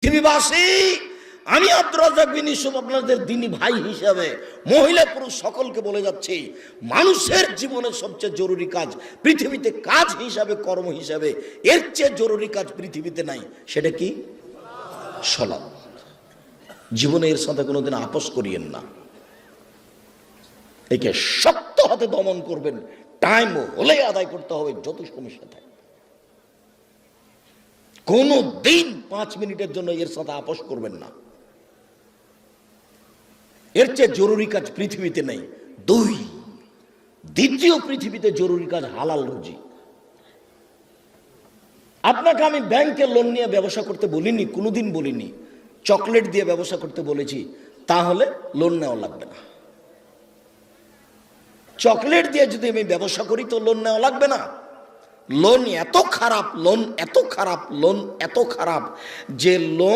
পৃথিবীবাসী, আমি আব্দুর রাজ্জাক বিন ইউসুফ আপনাদের দ্বীনি ভাই হিসাবে মহিলা পুরুষ সকলকে বলে যাচ্ছি, মানুষের জীবনের সবচেয়ে জরুরি কাজ পৃথিবীতে, কাজ হিসাবে, কর্ম হিসাবে এর চেয়ে জরুরি কাজ পৃথিবীতে নাই। সেটা কি? সালাত। জীবনে এর সাথে কোনোদিন আপোষ করিয়েন না। একে শক্ত হাতে দমন করবেন, টাইম হলে আদায় করতে হবে, যত সমস্যা থাকে। কোনো দিন 5 মিনিটের জন্য এর সাথে আপোষ করবেন না। এর চেয়ে জরুরি কাজ পৃথিবীতে নেই। দ্বিতীয় পৃথিবীতে জরুরি কাজ হালাল রুজি। আপনাকে আমি ব্যাংকে লোন নিয়ে ব্যবসা করতে বলিনি, কোনোদিন বলিনি। চকলেট দিয়ে ব্যবসা করতে বলেছি, তাহলে লোন নেওয়া লাগবে না। চকলেট দিয়ে যদি আমি ব্যবসা করি তো লোন নেওয়া লাগবে না। লোন এত খারাপ, লোন এত খারাপ, লোন এত খারাপ যে লোন